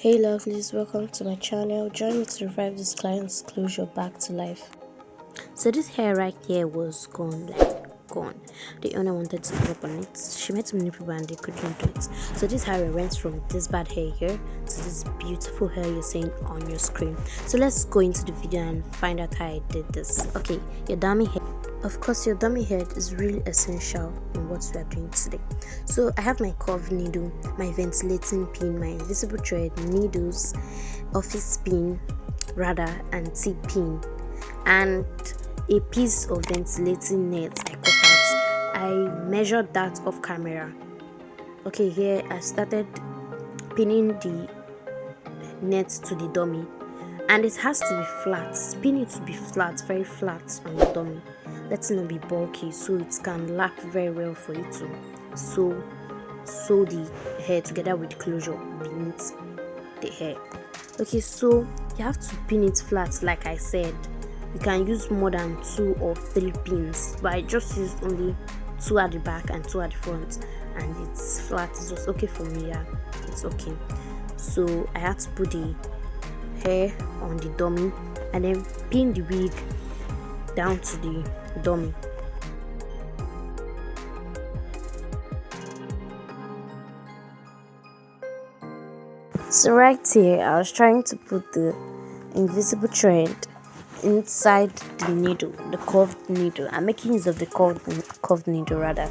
Hey lovelies, welcome to my channel. Join me to revive this client's closure back to life. So this hair right here was gone, like gone. The owner wanted to give up on it. She met many people and they couldn't do it. So this hair went from this bad hair here to this beautiful hair you're seeing on your screen. So let's go into the video and find out how I did this. Okay, your dummy hair. Of course, your dummy head is really essential in what we are doing today. So I have my curved needle, my ventilating pin, my invisible thread, needles, office pin, rather, and T-pin, and a piece of ventilating net I cut out. I measured that off camera. Okay, here I started pinning the net to the dummy, and it has to be flat. Pin it to be flat, very flat on the dummy. Let it not be bulky so it can lap very well for you to sew the hair together with the closure beneath the hair. Okay, so you have to pin it flat. Like I said, you can use more than 2 or 3 pins, but I just used only 2 at the back and 2 at the front, and it's flat. It's just okay for me. Yeah, it's okay. So I had to put the hair on the dummy and then pin the wig down to the dummy. So right here I was trying to put the invisible thread inside the needle, the curved needle. I'm making use of the curved needle rather.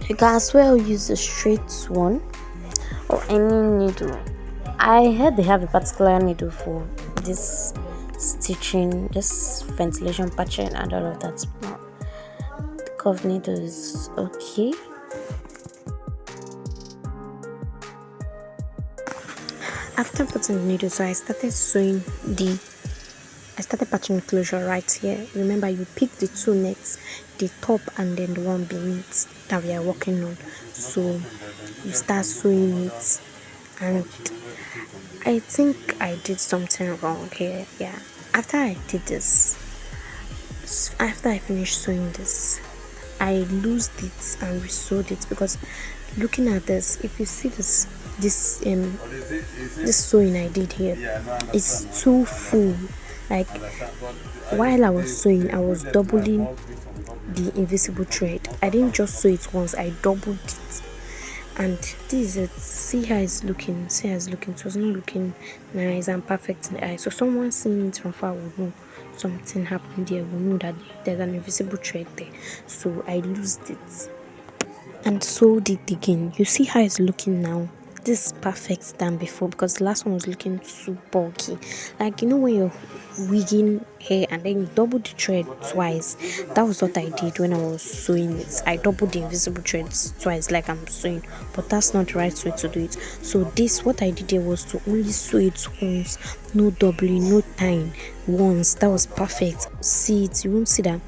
You can as well use a straight one or any needle. I heard they have a particular needle for this stitching, this ventilation patching and all of that. The curved needle is okay. After putting the needle, so I started patching the closure right here. Remember, you pick the 2 nets, the top and then the one beneath that we are working on. So you start sewing it, and I think I did something wrong here. Yeah, after I finished sewing this, I loosed it and resewed it, because looking at this, if you see this sewing I did here, it's too full. Like, while I was sewing, I was doubling the invisible thread. I didn't just sew it once, I doubled it. And this is it. See how it's looking. It was not looking nice and perfect in the eye. So someone seeing it from far would know something happened there, will know that there's an invisible thread there. So I loosed it and sewed it again. You see how it's looking now? This is perfect than before, because the last one was looking too bulky. Like, you know when you're wigging hair and then you double the thread twice? That was what I did when I was sewing it. I doubled the invisible threads twice like I'm sewing, but that's not the right way to do it. So this, what I did here was to only sew it once, no doubling, no tying, once. That was perfect. See it, you won't see that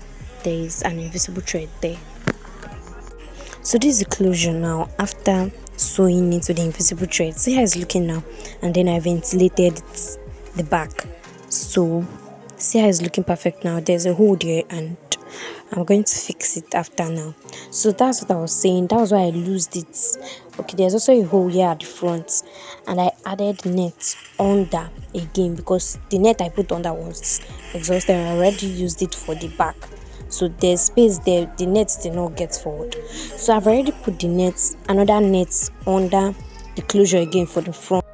there is an invisible thread there. So this is the closure now after sewing it with the invisible thread. See how it's looking now, and then I ventilated it, the back. So see how it's looking perfect now. There's a hole there and I'm going to fix it after now. So that's what I was saying. That was why I loosed it. Okay, there's also a hole here at the front, and I added net under again because the net I put under was exhausted and I already used it for the back. So there's space there, the net did not get forward. So I've already put the net, another net under the closure again for the front.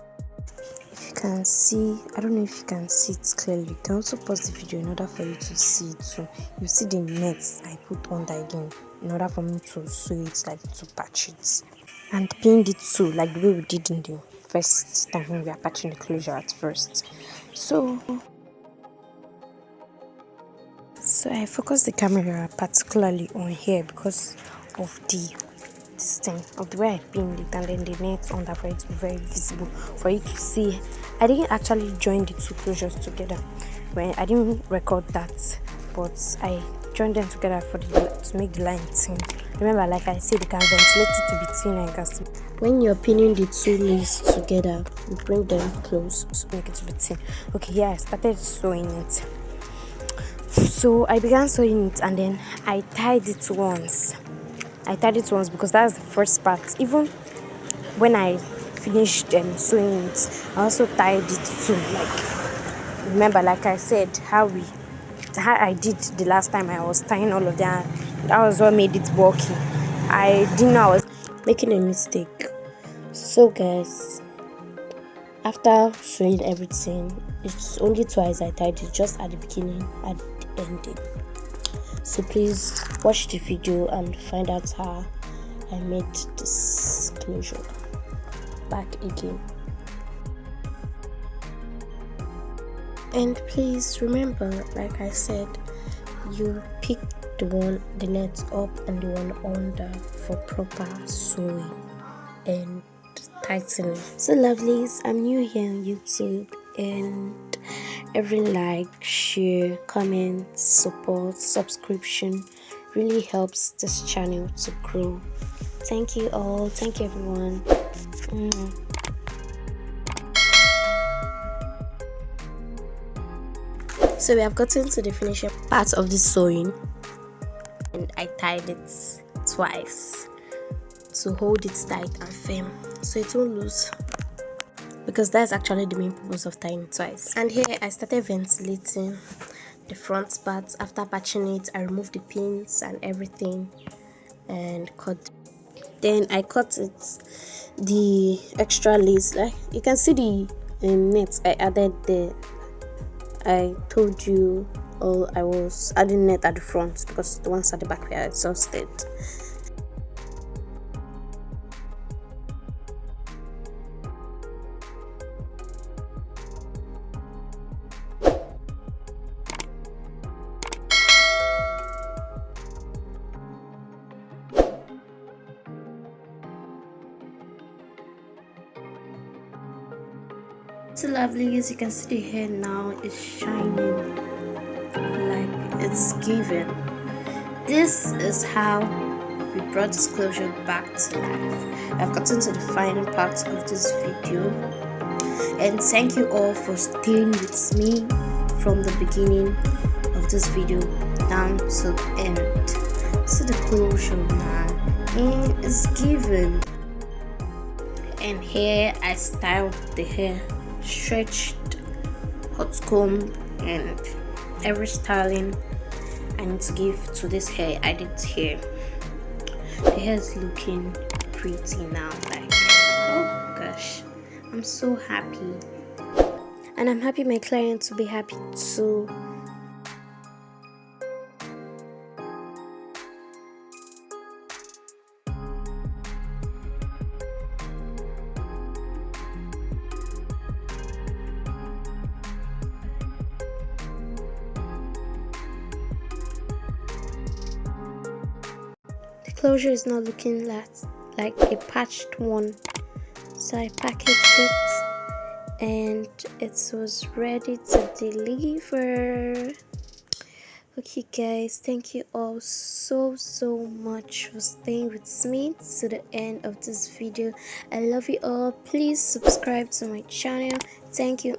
If you can see, I don't know if you can see it clearly. You can also pause the video in order for you to see it. So you see the nets I put under again in order for me to sew it, like to patch it. And pinned it too, like the way we did in the first time when we were patching the closure at first. So I focused the camera particularly on here because of this thing, of the way I pinned it, and then the net under for it to be very visible for you to see. I didn't actually join the 2 closures together. When I didn't record that, but I joined them together to make the line thin. Remember, like I said, you can ventilate it to be thin and you can see. When you're pinning the 2 laces together, you bring them close to make it to be thin. Okay, yeah, I started sewing it. So I began sewing it and then I tied it once because that's the first part. Even when I finished sewing it, I also tied it too. Like, remember, like I said, how I did the last time I was tying all of that. That was what made it bulky. I didn't know I was making a mistake. So guys, after sewing everything, it's only twice I tied it, just at the beginning, at the ending. So please watch the video and find out how I made this closure back again. And please remember, like I said, you pick the net up and the one under for proper sewing and tightening. So lovelies, I'm new here on YouTube, and every like, share, comment, support, subscription really helps this channel to grow. Thank you all. Thank you everyone. So we have gotten to the finishing part of the sewing, and I tied it twice to hold it tight and firm so it won't lose, because that's actually the main purpose of tying it twice. And here I started ventilating the front part. After patching it, I removed the pins and everything and cut. Then I cut it, the extra lace, like you can see the net I added there. I told you all I was adding net at the front because the ones at the back were exhausted. So lovely, as you can see, the hair now is shining like it's given. This is how we brought disclosure back to life. I've gotten to the final part of this video, and thank you all for staying with me from the beginning of this video down to the end. So the closure now, and it's given. And here I styled the hair, stretched, hot comb, and every styling I need to give to this hair I did here. The hair is looking pretty now, like, oh gosh, I'm so happy, and I'm happy my clients will be happy too. Closure is not looking like a patched one, so I packaged it and it was ready to deliver. Okay guys, thank you all so much for staying with me to the end of this video. I love you all. Please subscribe to my channel. Thank you.